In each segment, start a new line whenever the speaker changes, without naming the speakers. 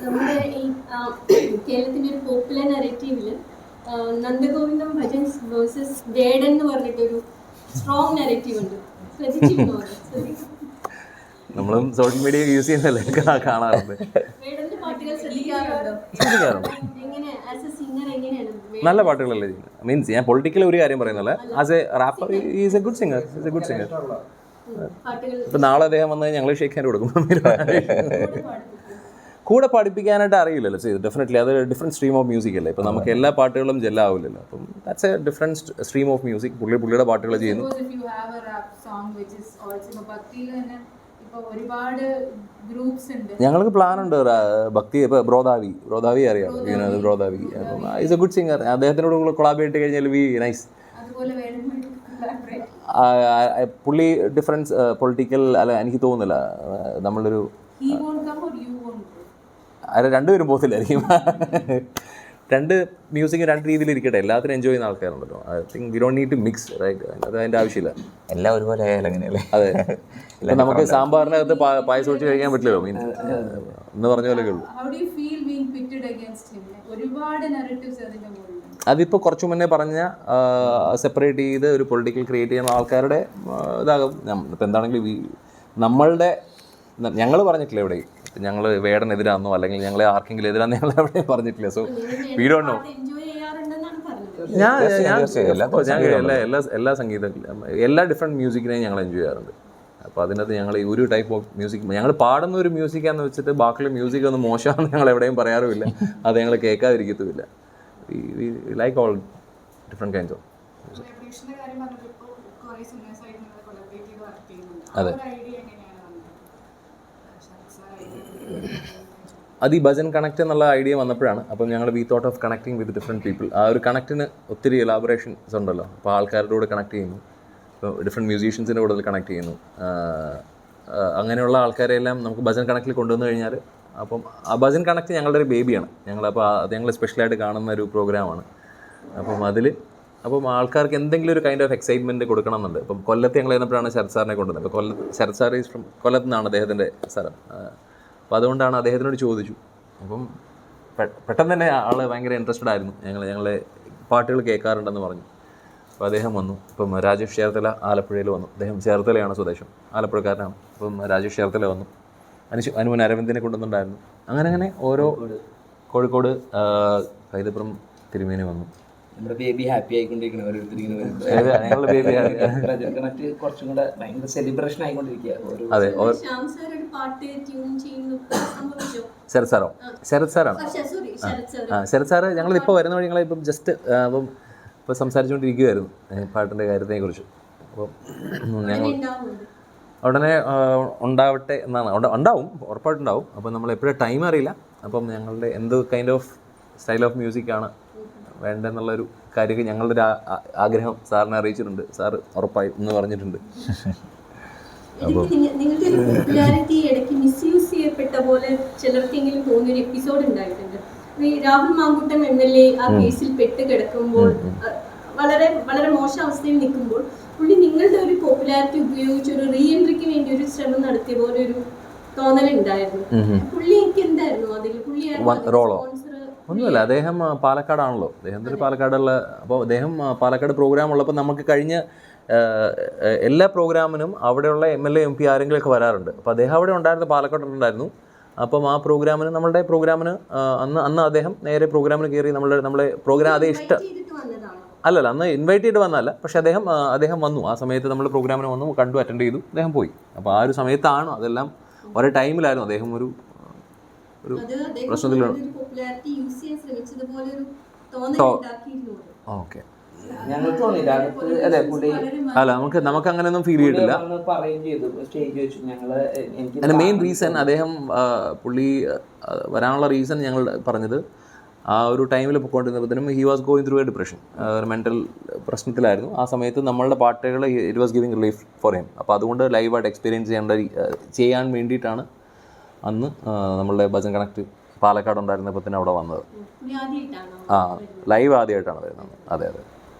നമ്മുടെ ഈ കേരളത്തിന്റെ ഒരു പോപ്പുലർ നരേറ്റീവില് നന്ദഗോവിന്ദം ഭജൻസ് വേഴ്സസ് വേടൻ എന്ന് പറഞ്ഞിട്ടൊരു സ്ട്രോങ് നരേറ്റീവ് ഉണ്ട്. ശ്രദ്ധിച്ചിരുന്നോ?
നമ്മളും സോഷ്യൽ മീഡിയ യൂസ് ചെയ്യുന്നല്ലേ കാണാറുണ്ട്.
വേടന്റെ പാട്ടുകൾ ശ്രദ്ധിക്കാറുണ്ടോ? എങ്ങനെ ആസ് എ സിംഗർ എങ്ങനെയാണ്?
നല്ല പാട്ടുകളല്ലേ ചെയ്യുന്നത്. മീൻസ് ഞാൻ പൊളിറ്റിക്കൽ ഒരു കാര്യം പറയുന്നില്ല. As a rapper is a good singer. ഇപ്പൊ നാളെ അദ്ദേഹം വന്ന് ഞങ്ങൾ ഷേക്ക് ഹാൻഡ് കൊടുക്കും. കൂടെ പഠിപ്പിക്കാനായിട്ട് അറിയില്ലല്ലോ. ഡെഫിനറ്റ്ലി അത് ഡിഫറെൻറ്റ് സ്ട്രീം ഓഫ് മ്യൂസിക് അല്ലേ. ഇപ്പം നമുക്ക് എല്ലാ പാട്ടുകളും ജെല്ലാവില്ലല്ലോ. അപ്പം that's A different stream of music. പുള്ളിയുടെ പാട്ടുകൾ ചെയ്യുന്നു. ഞങ്ങൾക്ക് പ്ലാൻ ഉണ്ട്. ഭക്തി ഇപ്പോൾ ബ്രോദാവി അറിയാം. ബ്രോദാവി അപ്പം ഈസ് എ ഗുഡ് സിംഗർ. അദ്ദേഹത്തിനോട് കൊളാബറേറ്റ് കഴിഞ്ഞാൽ വി നൈസ്. പുള്ളി ഡിഫറൻസ് പൊളിറ്റിക്കൽ അല്ല എനിക്ക് തോന്നുന്നില്ല. നമ്മളൊരു രണ്ടുപേരും പോകത്തില്ലായിരിക്കും. രണ്ട് മ്യൂസിക് രണ്ട് രീതിയിൽ ഇരിക്കട്ടെ. എല്ലാത്തിനും എൻജോയ് ചെയ്യുന്ന ആൾക്കാരുണ്ടല്ലോ. I think we don't need to mix, right? അത് അതിൻ്റെ ആവശ്യമില്ല.
എല്ലാം ഒരുപോലെ ആയാലും അങ്ങനെയല്ലേ.
അതെ. ഇപ്പം നമുക്ക് സാമ്പാറിനകത്ത് പായസം ഒഴിച്ച് കഴിക്കാൻ പറ്റില്ലല്ലോ. മീൻ എന്ന് പറഞ്ഞ പോലെയൊക്കെ ഉള്ളൂ. അതിപ്പോൾ കുറച്ച് മുന്നേ പറഞ്ഞ സെപ്പറേറ്റ് ചെയ്ത് ഒരു പൊളിറ്റിക്കൽ ക്രിയേറ്റ് ചെയ്യുന്ന ആൾക്കാരുടെ ഇതാകും. ഇപ്പം എന്താണെങ്കിലും നമ്മളുടെ ഞങ്ങൾ പറഞ്ഞിട്ടില്ല എവിടെയും ഞങ്ങൾ വേടനെതിരാന്നോ അല്ലെങ്കിൽ ഞങ്ങളെ ആർക്കെങ്കിലും എതിരാന്ന് ഞങ്ങൾ എവിടെയും പറഞ്ഞിട്ടില്ല. So we don't know. ഞാൻ എല്ലാ സംഗീതം എല്ലാ ഡിഫറെൻറ്റ് മ്യൂസിക്കിനെയും ഞങ്ങൾ എൻജോയ് ചെയ്യാറുണ്ട്. അപ്പോൾ അതിനകത്ത് ഞങ്ങൾ ഈ ഒരു ടൈപ്പ് ഓഫ് മ്യൂസിക് ഞങ്ങൾ പാടുന്ന ഒരു മ്യൂസിക്കാന്ന് വെച്ചിട്ട് ബാക്കിയുള്ള മ്യൂസിക് ഒന്നും മോശമാണെന്ന് ഞങ്ങൾ എവിടെയും പറയാറുമില്ല. അത് ഞങ്ങൾ കേൾക്കാതിരിക്കത്തുമില്ല. We like all different kinds of music. അതെ. അത് ഈ ഭജൻ കണക്ട് എന്നുള്ള ഐഡിയ വന്നപ്പോഴാണ്. അപ്പം ഞങ്ങൾ we thought of connecting with different people. ആ ഒരു കണക്റ്റിന് ഒത്തിരി എലാബറേഷൻസ് ഉണ്ടല്ലോ. അപ്പോൾ ആൾക്കാരുടെ കൂടെ കണക്ട് ചെയ്യുന്നു. ഇപ്പോൾ ഡിഫറെൻറ്റ് മ്യൂസീഷ്യൻസിൻ്റെ കൂടെ കണക്ട് ചെയ്യുന്നു. അങ്ങനെയുള്ള ആൾക്കാരെല്ലാം നമുക്ക് ഭജൻ കണക്റ്റിൽ കൊണ്ടുവന്നു കഴിഞ്ഞാൽ അപ്പം ആ ഭജൻ കണക്ട് ഞങ്ങളുടെ ഒരു ബേബിയാണ്. ഞങ്ങളപ്പോൾ അത് ഞങ്ങൾ സ്പെഷ്യലായിട്ട് കാണുന്ന ഒരു പ്രോഗ്രാമാണ്. അപ്പം ആൾക്കാർക്ക് എന്തെങ്കിലും ഒരു കൈൻഡ് ഓഫ് എക്സൈറ്റ്മെൻറ്റ് കൊടുക്കണം എന്നുണ്ട്. അപ്പം കൊല്ലത്ത് ഞങ്ങൾ ചെന്നപ്പോഴാണ് ശരത് സാറിനെ കൊണ്ടുവന്നത്. അപ്പോൾ ശരത് സാർ ഈസ് ഫ്രം കൊല്ലത്ത് നിന്നാണ് അദ്ദേഹത്തിൻ്റെ സ്ഥലം. അപ്പോൾ അതുകൊണ്ടാണ് അദ്ദേഹത്തിനോട് ചോദിച്ചു. അപ്പം പെട്ടെന്ന് തന്നെ ആൾ ഭയങ്കര ഇൻട്രസ്റ്റഡ് ആയിരുന്നു. ഞങ്ങളെ പാട്ടുകൾ കേൾക്കാറുണ്ടെന്ന് പറഞ്ഞു. അപ്പോൾ അദ്ദേഹം വന്നു. ഇപ്പം രാജേഷ് ചേർത്തല ആലപ്പുഴയിൽ വന്നു. അദ്ദേഹം ചേർത്തലയാണ് സ്വദേശം, ആലപ്പുഴക്കാരനാണ്. അപ്പം രാജേഷ് ചേർത്തല വന്നു. അനുമൻ അരവിന്ദിനെ കൊണ്ടുവന്നിട്ടുണ്ടായിരുന്നു. അങ്ങനെ ഓരോ കോഴിക്കോട് കൈതപ്പുറം തിരുമേനി വന്നു.
നമ്മുടെ ബേബി ഹാപ്പി ആയിക്കൊണ്ടിരിക്കണം.
ഞങ്ങളുടെ ബേബി
കുറച്ചും കൂടെ ഭയങ്കര സെലിബ്രേഷൻ ആയിക്കൊണ്ടിരിക്കുക.
അതെ. ശരത് സാറോ? ശരത് സാറാണ്. ശരത് സാറ് ഞങ്ങളിപ്പോൾ വരുന്ന വഴി ഞങ്ങളിപ്പം ജസ്റ്റ് ഇപ്പോൾ സംസാരിച്ചുകൊണ്ടിരിക്കുകയായിരുന്നു പാട്ടിൻ്റെ കാര്യത്തെക്കുറിച്ച്. അപ്പം ഞങ്ങൾ ഉടനെ ഉണ്ടാവട്ടെ എന്നാണ്. ഉണ്ടാവും, ഉറപ്പായിട്ടുണ്ടാവും. അപ്പം നമ്മൾ എപ്പോഴും ടൈം അറിയില്ല. അപ്പം ഞങ്ങളുടെ എന്ത് കൈൻഡ് ഓഫ് സ്റ്റൈൽ ഓഫ് മ്യൂസിക്കാണ് വേണ്ടെന്നുള്ളൊരു കാര്യമൊക്കെ ഞങ്ങളുടെ ഒരു ആഗ്രഹം സാറിനെ അറിയിച്ചിട്ടുണ്ട്. സാറ് ഉറപ്പായി എന്ന് പറഞ്ഞിട്ടുണ്ട്.
നിങ്ങളുടെ ഒരു പോപ്പുലാരിറ്റി ഇടയ്ക്ക് മിസ്യൂസ് ചെയ്യപ്പെട്ട പോലെ ചിലർക്കെങ്കിലും തോന്നിയൊരു എപ്പിസോഡ് ഉണ്ടായിട്ടുണ്ട്. രാഹുൽ മാങ്കൂട്ടം MLA ആ കേസിൽ പെട്ട് കിടക്കുമ്പോൾ വളരെ വളരെ മോശം അവസ്ഥയിൽ നിൽക്കുമ്പോൾ പുള്ളി നിങ്ങളുടെ ഒരു പോപ്പുലാരിറ്റി ഉപയോഗിച്ച് ഒരു റീ എൻട്രിക്ക് വേണ്ടി ഒരു ശ്രമം നടത്തിയ പോലെ ഒരു തോന്നലുണ്ടായിരുന്നു. പുള്ളിക്ക് എന്തായിരുന്നു അതിൽ?
റോളോ? ഒന്നുമില്ല. അദ്ദേഹം പാലക്കാടാണല്ലോ. അദ്ദേഹത്തിന് പാലക്കാടുള്ള. അപ്പോൾ അദ്ദേഹം പാലക്കാട് പ്രോഗ്രാം ഉള്ളപ്പോൾ നമുക്ക് കഴിഞ്ഞ എല്ലാ പ്രോഗ്രാമിനും അവിടെയുള്ള MLA MP ആരെങ്കിലുമൊക്കെ വരാറുണ്ട്. അപ്പോൾ അദ്ദേഹം അവിടെ ഉണ്ടായിരുന്നു, പാലക്കാടുണ്ടായിരുന്നു. അപ്പം ആ പ്രോഗ്രാമിന് നമ്മളുടെ പ്രോഗ്രാമിന് അന്ന് അദ്ദേഹം നേരെ പ്രോഗ്രാമിന് കയറി നമ്മളെ പ്രോഗ്രാം അതേ ഇഷ്ടം അല്ലല്ല, അന്ന് ഇൻവൈറ്റ് ചെയ്ത് വന്നതല്ല. പക്ഷെ അദ്ദേഹം വന്നു. ആ സമയത്ത് നമ്മൾ പ്രോഗ്രാമിന് വന്നു, കണ്ടു, അറ്റൻഡ് ചെയ്തു, അദ്ദേഹം പോയി. അപ്പോൾ ആ ഒരു സമയത്താണ് അതെല്ലാം ഒരേ ടൈമിലായിരുന്നു. അദ്ദേഹം ഒരു പ്രശ്നത്തിലാണ്. ഓക്കെ. അല്ല, നമുക്ക് അങ്ങനെയൊന്നും ഫീൽ ചെയ്തിട്ടില്ല. അതിന്റെ മെയിൻ റീസൺ പുള്ളി വരാനുള്ള റീസൺ ഞങ്ങൾ പറഞ്ഞത് ആ ഒരു ടൈമിൽ പോയിക്കൊണ്ടിരുന്നപ്പോഴത്തേനും he was going through a depression, ഒരു മെൻ്റൽ പ്രശ്നത്തിലായിരുന്നു. ആ സമയത്ത് നമ്മളുടെ പാട്ടുകൾ it was giving relief for him. അപ്പോൾ അതുകൊണ്ട് ലൈവായിട്ട് എക്സ്പീരിയൻസ് ചെയ്യാൻ വേണ്ടിയിട്ടാണ് അന്ന് നമ്മളുടെ ഭജൻ കണക്ട് പാലക്കാട് ഉണ്ടായിരുന്നപ്പോൾ തന്നെ അവിടെ വന്നത്. ലൈവ് ആദ്യമായിട്ടാണ് വരുന്നത്. അതെ.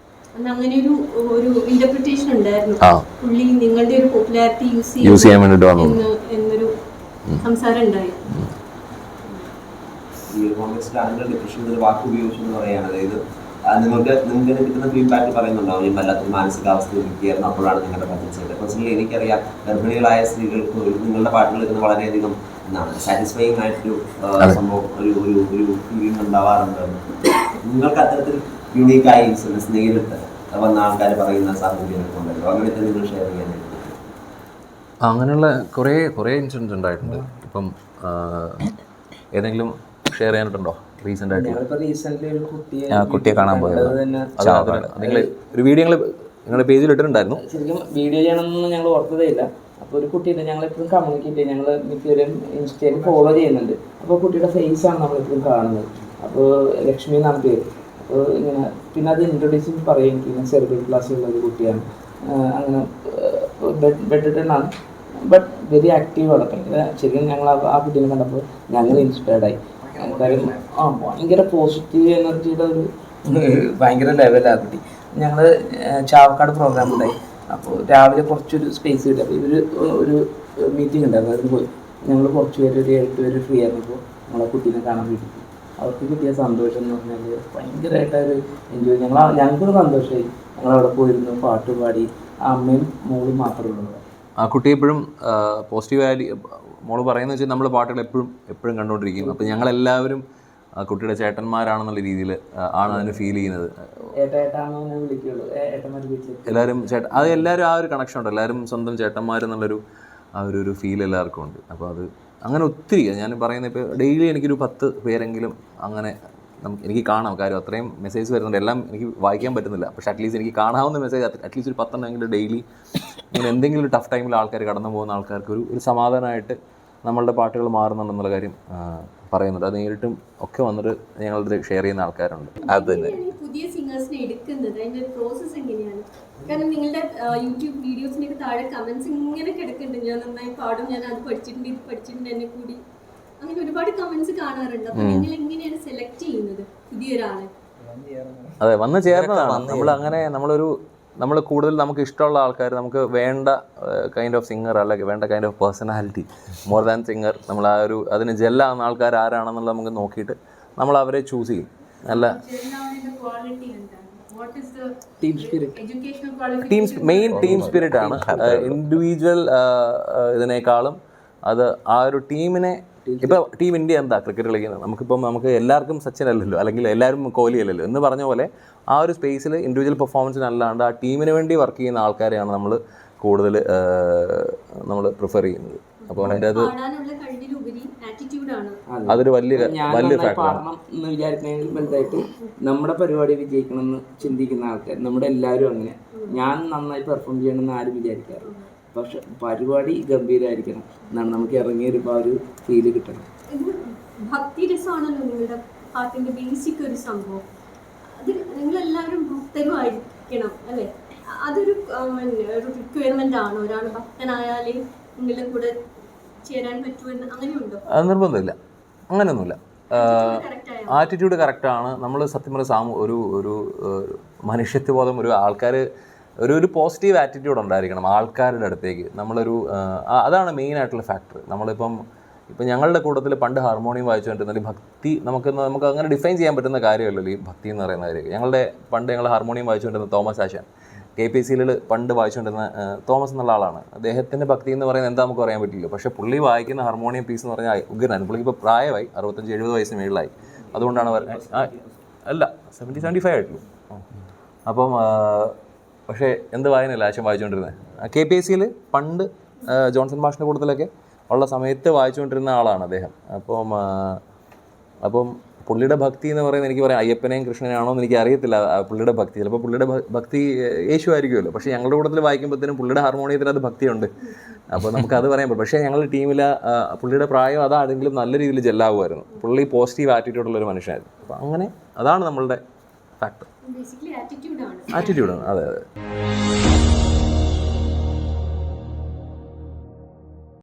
അങ്ങനെ ഒരു ഇന്റർപ്രിറ്റേഷൻ ഉണ്ടായിരുന്നു. പുള്ളി നിങ്ങളുടെ ഒരു പോപ്പുലാരിറ്റി
യൂസ് ചെയ്യാൻ വേണ്ടിയിട്ട് വന്നു
എന്നൊരു സംസാരം ഉണ്ടായി.
ഈ ഒരു കോൺടെക്സ്റ്റിലാണെങ്കിൽ ഡിപ്രഷൻ എന്നൊരു വാക്ക് ഉപയോഗിച്ചു എന്ന് പറയുകയാണ്. അതായത് നിങ്ങൾക്ക് കിട്ടുന്ന ഫീഡ്ബാക്ക് പറയുന്നുണ്ടാവും, ഈ വല്ലാത്തൊരു മാനസികാവസ്ഥ ഇരിക്കുകയായിരുന്നു, അപ്പോഴാണ് നിങ്ങളുടെ പദ്ധതി. പേഴ്സണലി എനിക്കറിയാം ഗർഭിണികളായ സ്ത്രീകൾക്ക് നിങ്ങളുടെ പാട്ടുകൾ കേൾക്കുന്ന വളരെയധികം സാറ്റിസ്ഫൈങ് ആയിട്ടൊരു സംഭവം, ഒരു ഫീലിംഗ് ഉണ്ടാവാറുണ്ട്. നിങ്ങൾക്ക് അത്തരത്തിൽ യുണീക്കായ ഇൻസിഡൻസ് നേരിട്ട് വന്ന ആൾക്കാർ പറയുന്ന സാഹചര്യങ്ങളൊക്കെ ഉണ്ടല്ലോ, അങ്ങനത്തെ നിങ്ങൾ ഷെയർ ചെയ്യാനായിട്ട്?
അങ്ങനെയുള്ള കുറേ ഇൻസിഡൻസ് ഉണ്ടായിട്ടുണ്ട്. ഇപ്പം ഏതെങ്കിലും ഷെയർ ചെയ്യാനായിട്ടുണ്ടോ റീസെൻ്റ് ആയിട്ട്?
ഞങ്ങളിപ്പോൾ റീസെൻ്റ്ലി ഒരു
കുട്ടിയെ കാണാൻ പോയത് നിങ്ങൾ ഒരു വീഡിയോ നിങ്ങളുടെ പേജിൽ ഇട്ടിട്ടുണ്ടായിരുന്നു.
ശരിക്കും വീഡിയോ ചെയ്യണമെന്നൊന്നും ഞങ്ങൾ ഓർത്തതേ ഇല്ല. അപ്പോൾ ഒരു കുട്ടിയുടെ ഞങ്ങളെപ്പോഴും കമ്മ്യൂണിക്കേറ്റ് ചെയ്യും, ഞങ്ങൾ മിക്കവരും ഇൻസ്റ്റയിൽ ഫോളോ ചെയ്യുന്നുണ്ട്. അപ്പോൾ കുട്ടിയുടെ ഫേസാണ് നമ്മളെപ്പോഴും കാണുന്നത്. അപ്പോൾ ലക്ഷ്മി എന്നാണ് പേര്. അപ്പോൾ ഇങ്ങനെ പിന്നെ അത് ഇൻട്രൊഡ്യൂസ് പറയും, എനിക്ക് ഇങ്ങനെ സെറിബ്രൽ പ്ലാസിയുള്ള ഒരു കുട്ടിയാണ്, അങ്ങനെ ബെഡിട്ടനാണ്, ബട്ട് വെരി ആക്റ്റീവാണ്. ഭയങ്കര ശരിക്കും ഞങ്ങൾ ആ കുട്ടീനെ കണ്ടപ്പോൾ ഞങ്ങൾ ഇൻസ്പയർഡായി. കാര്യം ഭയങ്കര പോസിറ്റീവ് എനർജിയുടെ ഒരു ഭയങ്കര ലെവലാണ് കുട്ടി. ഞങ്ങൾ ചാവക്കാട് പ്രോഗ്രാം ഉണ്ടായി. അപ്പോൾ രാവിലെ കുറച്ചൊരു സ്പേസ് കിട്ടി. അപ്പോൾ ഇവർ ഒരു മീറ്റിംഗ് ഉണ്ടായിരുന്നു, അതിന് പോയി. ഞങ്ങൾ കുറച്ച് പേര് ഒരു 8 പേര് ഫ്രീ ആയിരുന്നപ്പോൾ നമ്മളെ കുട്ടീനെ കാണാൻ വേണ്ടി. അവർക്ക് കിട്ടിയ സന്തോഷം എന്ന് പറഞ്ഞാൽ ഭയങ്കരമായിട്ടൊരു എൻജോയ്. ഞങ്ങൾക്കൊരു സന്തോഷമായി. ഞങ്ങളവിടെ പോയിരുന്നു, പാട്ട് പാടി. അമ്മയും മോളും മാത്രമേ ഉള്ളൂ.
ആ കുട്ടി എപ്പോഴും പോസിറ്റീവായി മോള് പറയുന്നത് വെച്ചാൽ നമ്മൾ പാട്ടുകൾ എപ്പോഴും കണ്ടുകൊണ്ടിരിക്കും. അപ്പം ഞങ്ങളെല്ലാവരും ആ കുട്ടിയുടെ ചേട്ടന്മാരാണെന്നുള്ള രീതിയിൽ ആണ് അതിന് ഫീൽ ചെയ്യുന്നത്. എല്ലാവരും അത് എല്ലാവരും ആ ഒരു കണക്ഷൻ ഉണ്ട്. എല്ലാവരും സ്വന്തം ചേട്ടന്മാരെന്നുള്ളൊരു ആ ഒരു ഫീൽ എല്ലാവർക്കും ഉണ്ട്. അപ്പോൾ അത് അങ്ങനെ ഒത്തിരി ഞാൻ പറയുന്നത് ഇപ്പോൾ ഡെയിലി എനിക്കൊരു 10 പേരെങ്കിലും അങ്ങനെ എനിക്ക് കാണാം. കാര്യം അത്രയും മെസ്സേജ് വരുന്നുണ്ട്. എല്ലാം എനിക്ക് വായിക്കാൻ പറ്റുന്നില്ല, പക്ഷേ അറ്റ്ലീസ്റ്റ് എനിക്ക് കാണാവുന്ന മെസ്സേജ് അറ്റ്ലീസ്റ്റ് ഒരു 10 എങ്കിലും ഡെയിലി ഇങ്ങനെ എന്തെങ്കിലും ഒരു ടഫ് ടൈമിൽ ആൾക്കാർ കടന്നു പോകുന്ന ആൾക്കാർക്ക് ഒരു സമാധാനമായിട്ട് നമ്മളുടെ പാട്ടുകൾ മാറുന്നുണ്ടെന്നുള്ള കാര്യം പറയുന്നുണ്ട്. അത് നേരിട്ടും ഒക്കെ വന്നിട്ട് ഞങ്ങളിത് ഷെയർ ചെയ്യുന്ന ആൾക്കാരുണ്ട്. അത് തന്നെ
പുതിയ സിംഗേഴ്സിനെ എടുക്കുന്നത് അതിന്റെ പ്രോസസ് എങ്ങനെയാണ്? കാരണം നിങ്ങളുടെ യൂട്യൂബ് വീഡിയോസിനൊക്കെ താഴെ കമന്റ്സ് ഇങ്ങനെ കിടക്കുന്നുണ്ട്, ഞാൻ നന്നായി പാടും, ഞാൻ അത് പഠിച്ചിട്ടുണ്ട്, ഇത് പഠിച്ചിട്ടുണ്ട്, എന്നെ കൂടി അങ്ങനെ ഒരുപാട് കമന്റ്സ് കാണാറുണ്ട്. അപ്പൊ നിങ്ങൾ എങ്ങനെയാണ് സെലക്ട് ചെയ്യുന്നത് പുതിയൊരാളെ?
അതെ, വന്ന് ചേർന്നതാണ്. നമ്മൾ കൂടുതൽ നമുക്ക് ഇഷ്ടമുള്ള ആൾക്കാർ, നമുക്ക് വേണ്ട കൈൻഡ് ഓഫ് സിംഗർ അല്ലെങ്കിൽ വേണ്ട kind of personality more than singer, നമ്മൾ ആ ഒരു അതിന് ജെല്ലാവുന്ന ആൾക്കാർ ആരാണെന്നുള്ളത് നമുക്ക് നോക്കിയിട്ട് നമ്മൾ അവരെ ചൂസ് ചെയ്യും. നല്ല മെയിൻ ടീം സ്പിരിറ്റ് ആണ്. ഇൻഡിവിജ്വൽ ഇതിനേക്കാളും അത് ആ ഒരു ടീമിനെ. ഇപ്പോൾ ടീം ഇന്ത്യ എന്താ ക്രിക്കറ്റ് കളിക്കുന്നത്, നമുക്ക് എല്ലാവർക്കും സച്ചിൻ അല്ലല്ലോ, അല്ലെങ്കിൽ എല്ലാവരും കോഹ്ലി അല്ലല്ലോ എന്ന് പറഞ്ഞ പോലെ ആ ഒരു സ്പേസിൽ ഇൻഡിവിജ്വൽ പെർഫോമൻസിനല്ലാണ്ട് ആ ടീമിന് വേണ്ടി വർക്ക് ചെയ്യുന്ന ആൾക്കാരെയാണ് നമ്മൾ കൂടുതൽ പ്രിഫർ ചെയ്യുന്നത്. അപ്പോൾ അതിൻ്റെ അതൊരു വലിയ
പാടണം എന്ന് വിചാരിക്കുന്നതിൽ വലുതായിട്ട് നമ്മുടെ പരിപാടി വിജയിക്കണം എന്ന് ചിന്തിക്കുന്ന ആൾക്കാർ നമ്മുടെ എല്ലാവരും അങ്ങനെ. ഞാൻ നന്നായി പെർഫോം ചെയ്യണമെന്ന് ആരും വിചാരിക്കാറില്ല, പക്ഷെ പരിപാടി ഗംഭീരമായിരിക്കണം എന്നാണ് നമുക്ക് ഇറങ്ങി വരുമ്പോൾ ഒരു ഫീല് കിട്ടണം.
ഭക്തി രസമാണല്ലോ നിങ്ങളുടെ പാട്ടിന്റെ ബേസിക് ഒരു സംഭവം. അത് നിങ്ങളെല്ലാവരും ഭക്തരുമായിരിക്കണം അല്ലേ? അതൊരു റിക്വയർമെന്റ് ആണോ? ഒരാൾ ഭക്തനായാലേ നിങ്ങളുടെ കൂടെ ചേരാൻ പറ്റുമെന്ന് അങ്ങനെയുണ്ടോ?
അത് നിർബന്ധമില്ല, അങ്ങനെയൊന്നുമില്ല. ആറ്റിറ്റ്യൂഡ് കറക്റ്റാണ്. നമ്മൾ സത്യം പറഞ്ഞ ഒരു മനുഷ്യത്വബോധം, ഒരു ആൾക്കാർ ഒരു പോസിറ്റീവ് ആറ്റിറ്റ്യൂഡ് ഉണ്ടായിരിക്കണം ആൾക്കാരുടെ അടുത്തേക്ക്. അതാണ് മെയിനായിട്ടുള്ള ഫാക്ടർ. ഇപ്പം ഞങ്ങളുടെ കൂട്ടത്തിൽ പണ്ട് ഹാർമോണിയം വായിച്ചുകൊണ്ടിരുന്നത് ഭക്തി നമുക്ക് അങ്ങനെ ഡിഫൈൻ ചെയ്യാൻ പറ്റുന്ന കാര്യമല്ലല്ലോ ഈ ഭക്തി എന്ന് പറയുന്ന കാര്യം. ഞങ്ങൾ ഹാർമോണിയം വായിച്ചുകൊണ്ടിരുന്ന തോമസ് ആശാൻ KPSCയിൽ പണ്ട് വായിച്ചുകൊണ്ടിരുന്ന തോമസ് എന്നുള്ള ആളാണ്. അദ്ദേഹത്തിൻ്റെ ഭക്തി എന്ന് പറയുന്നത് എന്താ നമുക്ക് പറയാൻ പറ്റില്ല. പക്ഷേ പുള്ളി വായിക്കുന്ന ഹാർമോണിയം പീസ് എന്ന് പറഞ്ഞാൽ ഉഗ്രനാണ്. പുള്ളിക്ക് ഇപ്പോൾ പ്രായമായി 65-70 വയസ്സിന് മേളിലായി. അതുകൊണ്ടാണ് അല്ല 70-75 ആയിട്ടുള്ളൂ. അപ്പം പക്ഷേ എന്ത് വായനയല്ല ആശം വായിച്ചുകൊണ്ടിരുന്നത്. KPSCയിൽ പണ്ട് ജോൺസൺ മാഷിൻ്റെ കൂട്ടത്തിലൊക്കെ ഉള്ള സമയത്ത് വായിച്ചുകൊണ്ടിരുന്ന ആളാണ് അദ്ദേഹം. അപ്പം പുള്ളിയുടെ ഭക്തി എന്ന് പറയുന്നത് എനിക്ക് പറയാം അയ്യപ്പനെയും കൃഷ്ണനെയാണോ എന്ന് എനിക്ക് അറിയത്തില്ല. പുള്ളിയുടെ ഭക്തി ചിലപ്പോൾ പുള്ളിയുടെ ഭക്തി യേശു ആയിരിക്കുമല്ലോ. പക്ഷേ ഞങ്ങളുടെ കൂട്ടത്തിൽ വായിക്കുമ്പോഴത്തേനും പുള്ളിയുടെ ഹാർമോണിയത്തിന് അത് ഭക്തിയുണ്ട്. അപ്പോൾ നമുക്കത് പറയാൻ പറ്റും. പക്ഷേ ഞങ്ങളുടെ ടീമിൽ പുള്ളിയുടെ പ്രായം അതാണെങ്കിലും നല്ല രീതിയിൽ ജെല്ലാവുമായിരുന്നു. പുള്ളി പോസിറ്റീവ് ആറ്റിറ്റ്യൂഡുള്ളൊരു മനുഷ്യനായിരുന്നു. അപ്പോൾ അങ്ങനെ അതാണ് നമ്മളുടെ ഫാക്ടർ. ആറ്റിറ്റ്യൂഡാണ്. അതെ.